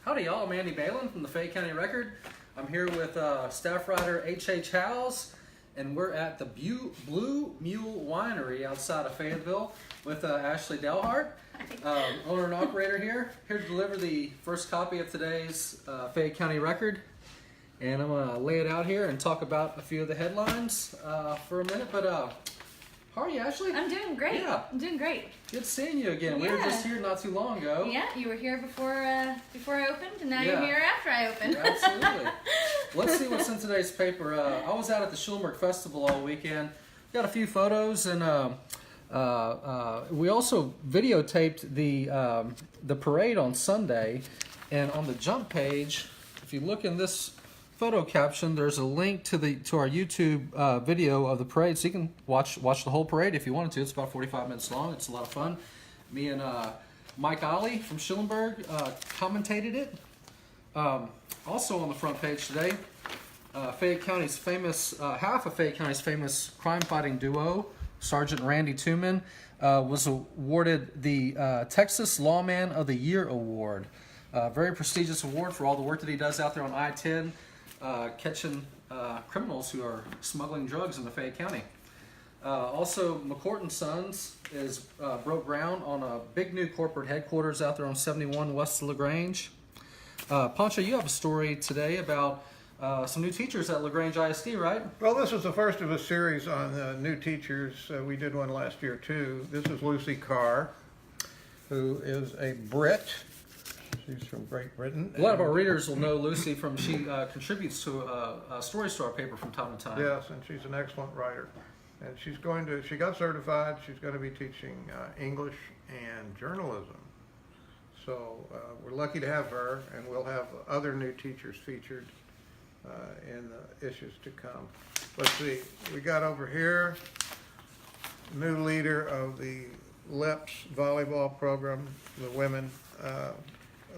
Howdy y'all, I'm Andy Balin from the Fayette County Record. I'm here with staff writer H.H. Howes, and we're at the Blue Mule Winery outside of Fayetteville with Ashley Dalhart, owner and operator here to deliver the first copy of today's Fayette County Record. And I'm going to lay it out here and talk about a few of the headlines for a minute. But how are you, Ashley? I'm doing great. Yeah. I'm doing great. Good seeing you again. Yeah. We were just here not too long ago. Yeah, you were here before I opened, and now you're here after I opened. Absolutely. Let's see what's in today's paper. I was out at the Schulenburg Festival all weekend. Got a few photos, and we also videotaped the parade on Sunday. And on the jump page, if you look in this photo caption, there's a link to our YouTube video of the parade, so you can watch the whole parade if you wanted to. It's about 45 minutes long. It's a lot of fun. Me and Mike Ollie from Schulenburg commentated it. Also on the front page today, Fayette County's famous half of Fayette County's famous crime-fighting duo, Sergeant Randy Tooman, was awarded the Texas Lawman of the Year award. Very prestigious award for all the work that he does out there on I-10. Catching criminals who are smuggling drugs into Fayette County. Also, McCourt & Sons broke ground on a big new corporate headquarters out there on 71 west of LaGrange. Pancho, you have a story today about some new teachers at LaGrange ISD, right? Well, this is the first of a series on new teachers. We did one last year too. This is Lucy Carr, who is a Brit. She's from Great Britain. A lot of our readers will know Lucy from, she contributes to a story store paper from time to time. Yes, and she's an excellent writer. And she got certified. She's going to be teaching English and journalism. So we're lucky to have her, and we'll have other new teachers featured in the issues to come. Let's see, we got over here, new leader of the LEPS volleyball program, the women,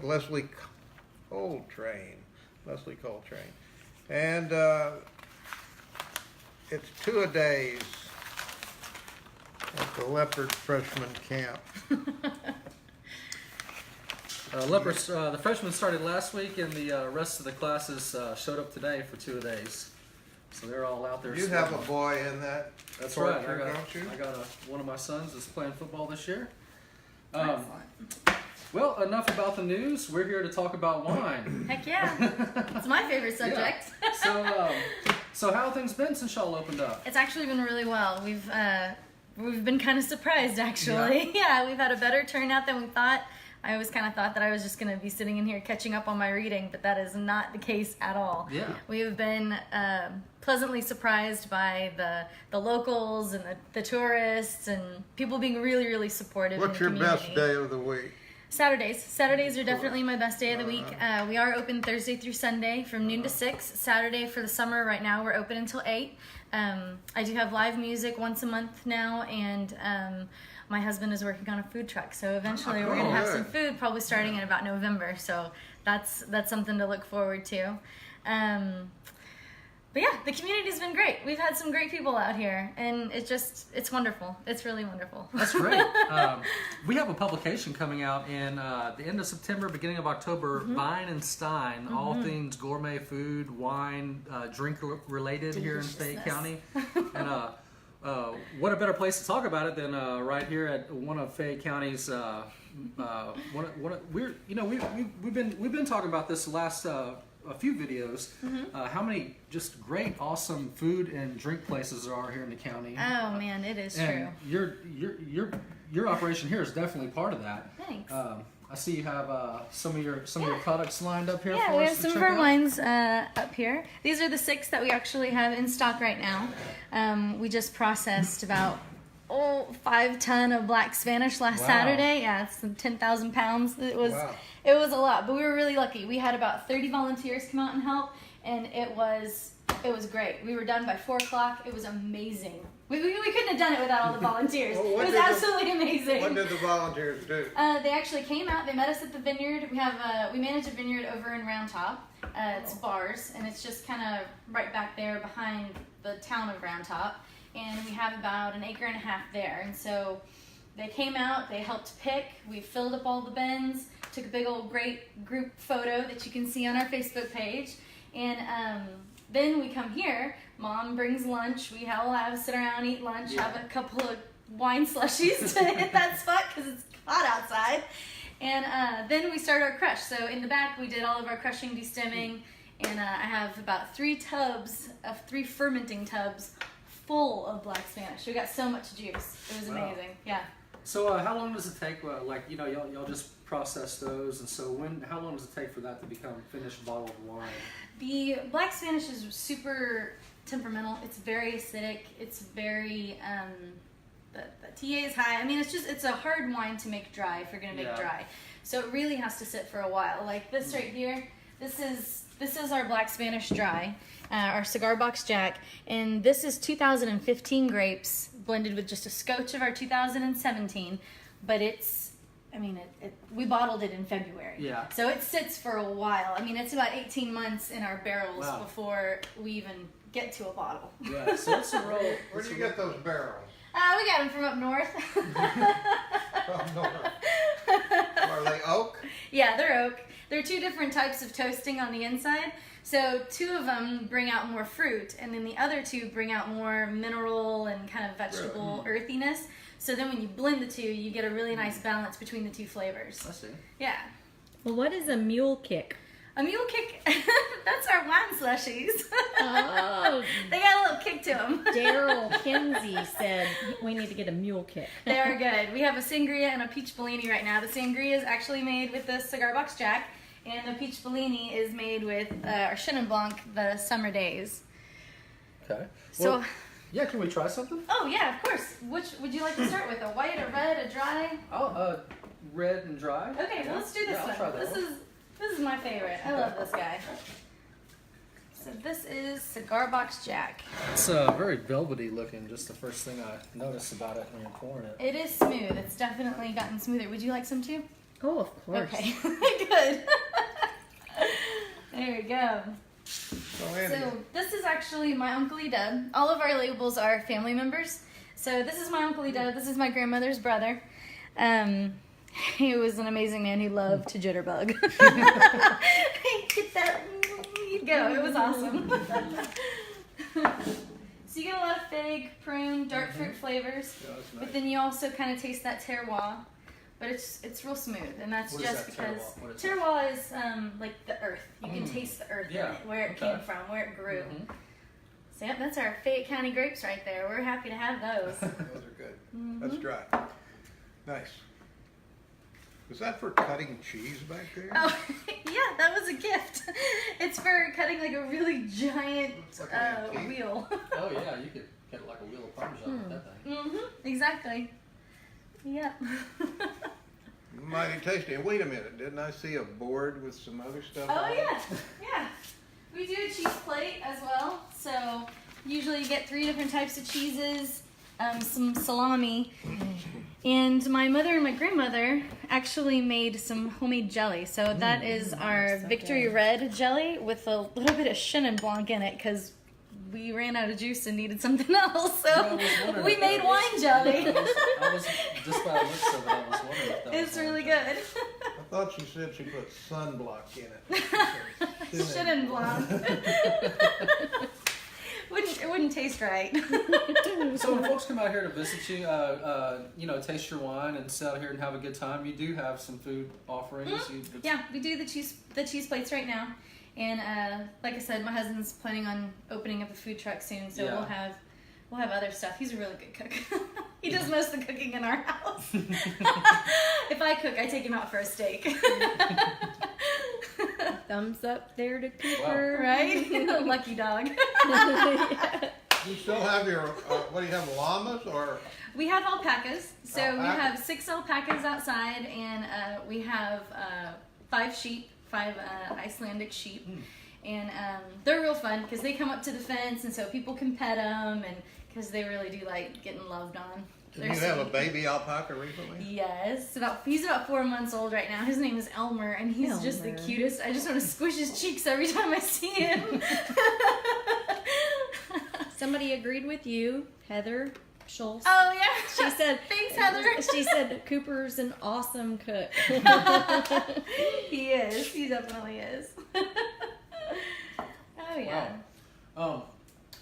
Leslie Coltrane. And it's 2-a-days at the Leopard freshman camp. The freshmen started last week, and the rest of the classes showed up today for 2-a-days. So they're all out there. You have a boy in that. That's torture, right. don't you? I got one of my sons is playing football this year. Excellent. Well, enough about the news. We're here to talk about wine. Heck yeah. It's my favorite subject. Yeah. So how have things been since y'all opened up? It's actually been really well. We've been kind of surprised, actually. Yeah, we've had a better turnout than we thought. I always kind of thought that I was just going to be sitting in here catching up on my reading, but that is not the case at all. Yeah. We've been pleasantly surprised by the locals and the tourists and people being really, really supportive. What's your best day of the week? Saturdays. Saturdays are definitely my best day of the week. We are open Thursday through Sunday from noon to 6. Saturday for the summer right now we're open until 8. I do have live music once a month now, and my husband is working on a food truck, so eventually we're going to have some food probably starting in about November, so that's something to look forward to. But yeah, the community's been great. We've had some great people out here, and it's wonderful. It's really wonderful. That's great. We have a publication coming out in the end of September, beginning of October, Vine and Stein, all things gourmet food, wine, drink related here in Fayette County. And what a better place to talk about it than right here at one of Fayette County's we've been talking about this the last a few videos, how many just great, awesome food and drink places there are here in the county. Oh man, it is and true. Your operation here is definitely part of that. Thanks. I see you have some of your products lined up here. Yeah, for we us have to some of check our out. wines up here. These are the 6 that we actually have in stock right now. We just processed about 5 ton of black Spanish last Saturday. Yeah, it's 10,000 pounds. It was a lot, but we were really lucky. We had about 30 volunteers come out and help, and it was great. We were done by 4 o'clock. It was amazing. We couldn't have done it without all the volunteers. It was absolutely amazing. What did the volunteers do? They actually came out. They met us at the vineyard. We manage a vineyard over in Round Top. It's bars, and it's just kind of right back there behind the town of Round Top. And we have about 1.5 acres there. And so they came out, they helped pick, we filled up all the bins, took a big old great group photo that you can see on our Facebook page, and then we come here, Mom brings lunch, we all have sit around, eat lunch, have a couple of wine slushies to hit that spot because it's hot outside, and then we start our crush. So in the back we did all of our crushing, destemming, and I have about 3 fermenting tubs full of black Spanish. We got so much juice. It was amazing. Yeah. So how long does it take? Like, you know, y'all just process those, and so how long does it take for that to become finished bottled wine? The black Spanish is super temperamental. It's very acidic. It's very the TA is high. I mean, it's a hard wine to make dry if you're gonna make dry. So it really has to sit for a while. Like this right here. This is our black Spanish dry, our Cigar Box Jack, and this is 2015 grapes blended with just a scotch of our 2017. But we bottled it in February. Yeah. So it sits for a while. I mean, it's about 18 months in our barrels before we even get to a bottle. Yeah. So it's a real. Where do you get those barrels? We got them from up north. Up north. Are they oak? Yeah, they're oak. There are 2 different types of toasting on the inside. So 2 of them bring out more fruit, and then the other 2 bring out more mineral and kind of vegetable earthiness. So then when you blend the 2, you get a really nice balance between the 2 flavors. I see. Yeah. Well, what is a mule kick? A mule kick, that's our wine slushies. Oh. They got a little kick to them. Daryl Kinsey said we need to get a mule kick. They are good. We have a sangria and a peach Bellini right now. The sangria is actually made with the Cigar Box Jack, and the peach Bellini is made with our Chenin Blanc, the Summer Days. Okay. So, well, yeah, can we try something? Oh yeah, of course. Which would you like to start with? A white, a red, a dry? Oh, red and dry. Okay, well let's do this one. I'll try that This is my favorite. I love this guy. So this is Cigar Box Jack. It's very velvety looking. Just the first thing I noticed about it when you're pouring it. It is smooth. It's definitely gotten smoother. Would you like some too? Oh, of course. Okay, good. There we go. So this is actually my Uncle Dub. All of our labels are family members. So this is my Uncle Dub. This is my grandmother's brother. He was an amazing man. He loved to jitterbug. Get that. You go. It was awesome. So you get a lot of fig, prune, dark fruit flavors, Yeah, that's nice. but then you also kind of taste that terroir. But it's real smooth, and that's What is just that, because terroir? What is terroir is like the earth. You can taste the earth in it, where it came from, where it grew. So yep, that's our Fayette County grapes right there. We're happy to have those. Those are good. That's dry. Nice. Was that for cutting cheese back there? Oh, yeah, that was a gift. It's for cutting like a really giant Looks like an antique. wheel. Oh yeah, you could get like a wheel of Parmesan with that thing. Exactly. Yep. Mighty tasty. And wait a minute, didn't I see a board with some other stuff Oh on it? yeah. We do a cheese plate as well. So usually you get 3 different types of cheeses, some salami, and my mother and my grandmother actually made some homemade jelly. So that is our Victory Red jelly with a little bit of Chenin Blanc in it because we ran out of juice and needed something else. So we made wine jelly. I was just by the looks of it, I was wondering if that was It's really good. I thought she said she put sunblock in it. Chenin Blanc. It wouldn't taste right. So when folks come out here to visit you, taste your wine and sit out here and have a good time, you do have some food offerings. Yeah, we do the cheese plates right now, and like I said, my husband's planning on opening up a food truck soon, so we'll have other stuff. He's a really good cook. He does most of the cooking in our house. If I cook, I take him out for a steak. Thumbs up there to Cooper. Right? Lucky dog. You still have your, what do you have, llamas or? We have alpacas. So we Alpaca? have 6 alpacas outside, and we have 5 sheep, 5 Icelandic sheep. And they're real fun because they come up to the fence, and so people can pet them, and because they really do like getting loved on. Did you have a baby alpaca recently? Yes, he's about 4 months old right now. His name is Elmer, and he's just the Elmer. cutest. I just want to squish his cheeks every time I see him. Somebody agreed with you, Heather Schultz. Oh yeah. She said, Thanks, Heather. She said Cooper's an awesome cook. He is. He definitely is. Oh yeah. Wow.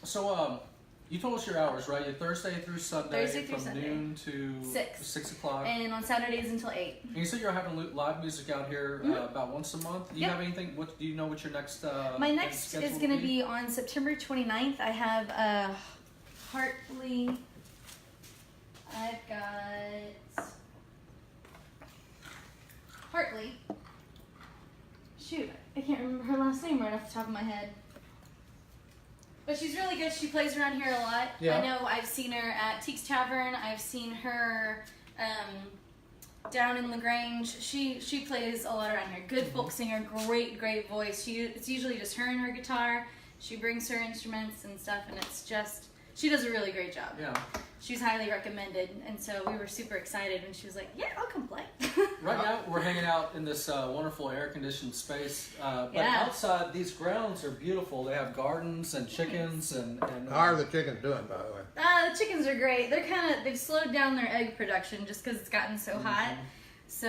So you told us your hours, right? You're Thursday through Sunday Thursday through from Sunday. noon to 6 o'clock. And on Saturdays until 8. And you said you're having live music out here about once a month. Do you Yep. have anything? What do you know? What your next? My next schedule is will going to be on September 29th. I have Hartley. I've got Hartley. Shoot, I can't remember her last name right off the top of my head. But she's really good. She plays around here a lot. Yeah. I know I've seen her at Teek's Tavern. I've seen her down in LaGrange. She plays a lot around here. Good folk singer, great voice. It's usually just her and her guitar. She brings her instruments and stuff, and it's just, she does a really great job. Yeah. She's highly recommended, and so we were super excited when she was like, yeah, I'll come play. Right now, we're hanging out in this wonderful air-conditioned space, but Yeah. outside, these grounds are beautiful. They have gardens and chickens and How are the chickens doing, by the way? The chickens are great. They've slowed down their egg production just because it's gotten so hot. So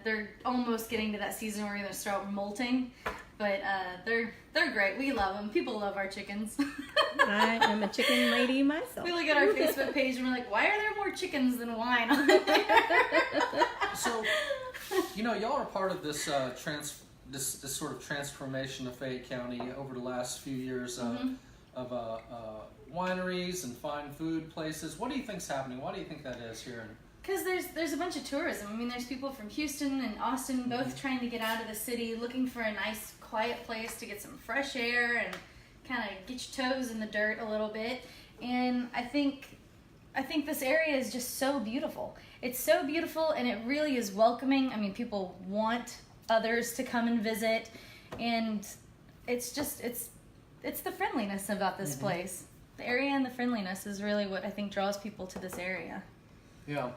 they're almost getting to that season where they're going to start molting. But they're great. We love them. People love our chickens. I am a chicken lady myself. We look at our Facebook page and we're like, why are there more chickens than wine on there? So, y'all are part of this this sort of transformation of Fayette County over the last few years of wineries and fine food places. What do you think's happening? Why do you think that is here? Because there's a bunch of tourism. I mean, there's people from Houston and Austin both trying to get out of the city, looking for a nice, quiet place to get some fresh air and kind of get your toes in the dirt a little bit. And I think this area is just so beautiful. It's so beautiful, and it really is welcoming. I mean, people want others to come and visit, and it's the friendliness about this place. The area and the friendliness is really what I think draws people to this area. Yeah.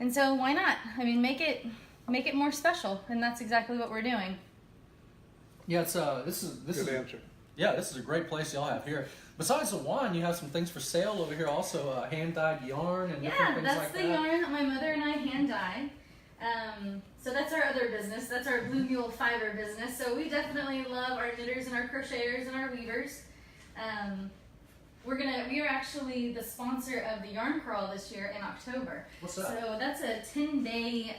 And so why not? I mean, make it more special, and that's exactly what we're doing. Yeah, it's this is Good answer. Yeah, this is a great place y'all have here. Besides the wine, you have some things for sale over here. Also, hand-dyed yarn and different Yeah, things that's like the that. yarn that my mother and I hand dye. So that's our other business. That's our Blue Mule fiber business. So we definitely love our knitters and our crocheters and our weavers. We are actually the sponsor of the yarn crawl this year in October. What's that? So that's a 10-day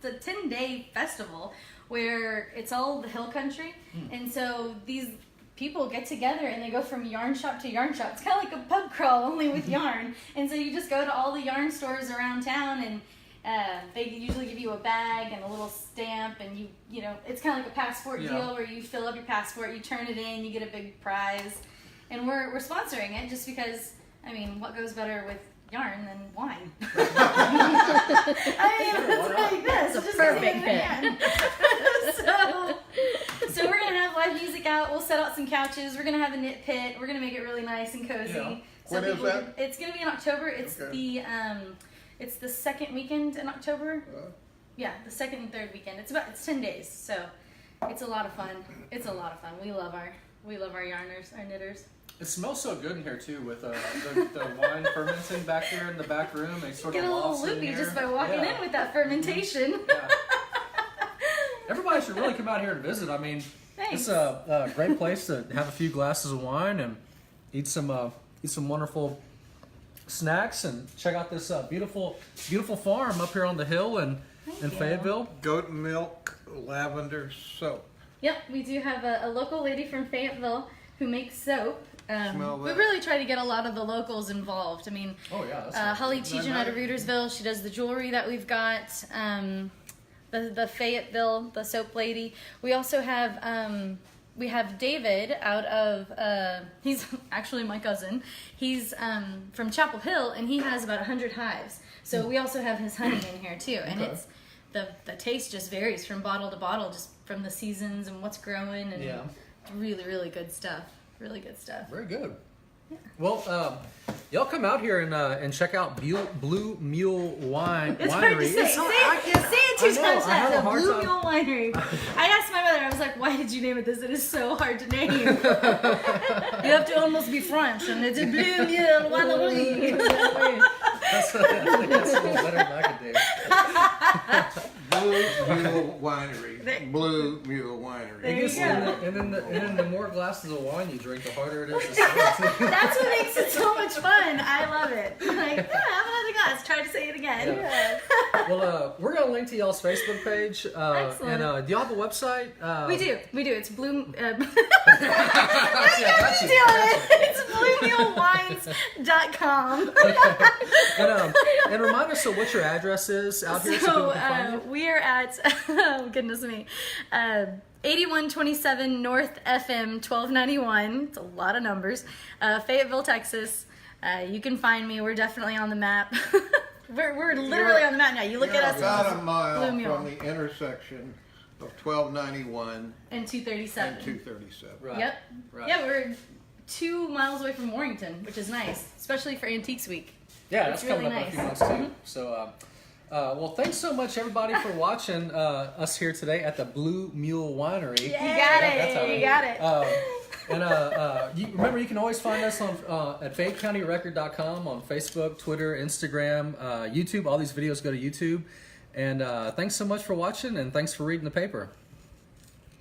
it's a 10-day festival where it's all the hill country, and so these people get together and they go from yarn shop to yarn shop. It's kind of like a pub crawl, only with yarn. And so you just go to all the yarn stores around town, and they usually give you a bag and a little stamp, and you know it's kind of like a passport deal where you fill up your passport, you turn it in, you get a big prize. And we're sponsoring it just because, I mean, what goes better with yarn than wine? I mean, it's like this. It's a just perfect fit. So we're going to have live music out. We'll set out some couches. We're going to have a knit pit. We're going to make it really nice and cozy. Yeah. So When is people that? It's going to be in October. It's Okay. it's the second weekend in October. Yeah, the second and third weekend. It's 10 days. So it's a lot of fun. It's a lot of fun. We love our yarners, our knitters. It smells so good in here too, with the wine fermenting back here in the back room. They sort Get of a little lost in loopy here. just by walking in with that fermentation. Yeah. Everybody should really come out here and visit. I mean, Thanks. it's a great place to have a few glasses of wine and eat some wonderful snacks and check out this beautiful farm up here on the hill in you. Fayetteville. Goat milk lavender soap. Yep, we do have a local lady from Fayetteville who makes soap. Smell We that. really try to get a lot of the locals involved. I mean, Oh yeah, that's Holly Tejan out of Rudersville, she does the jewelry that we've got. The Fayetteville, the soap lady. We also have David out of he's actually my cousin. He's from Chapel Hill, and he has about 100 hives. So we also have his honey in here too, and Okay. it's the taste just varies from bottle to bottle, just from the seasons and what's growing, and Yeah. really, really good stuff. Really good stuff. very good. Well, y'all come out here and check out Blue Mule Winery. It's hard to say. It's not- Say it two I know, times I have fast. a The hard Blue time. Mule Winery. I asked my mother, I was like, why did you name it this? It is so hard to name. You have to almost be French, and it's a Blue Mule Winery. That's a little better than I could do. Blue Mule Winery. Blue Mule Winery. There you go. And then the more glasses of wine you drink, the harder it is to say. That's what makes it so much fun. I love it. I'm like, yeah, have another glass. Try to say it again. Yeah. Well, we're gonna link to y'all's Facebook page. Excellent. And do y'all have a website? We do. It's Blue. Yeah, got you. It's BlueMuleWines.com. And remind us of what your address is out here so people can find you. We are at, oh goodness me, 8127 North FM 1291. It's a lot of numbers. Fayetteville, Texas. You can find me. We're definitely on the map. we're literally on the map now. You look You're at us. about a Blue mile Mule. from the intersection of 1291 And 237. and 237. Right. Yep. Right. Yeah, we're 2 miles away from Warrington, which is nice, especially for Antiques Week. Yeah, It's that's coming really up in a few nice. months too. So, well, thanks so much, everybody, for watching us here today at the Blue Mule Winery. You got That's how it. we- You got it. Remember, you can always find us on at FayetteCountyRecord.com on Facebook, Twitter, Instagram, YouTube. All these videos go to YouTube. And thanks so much for watching, and thanks for reading the paper.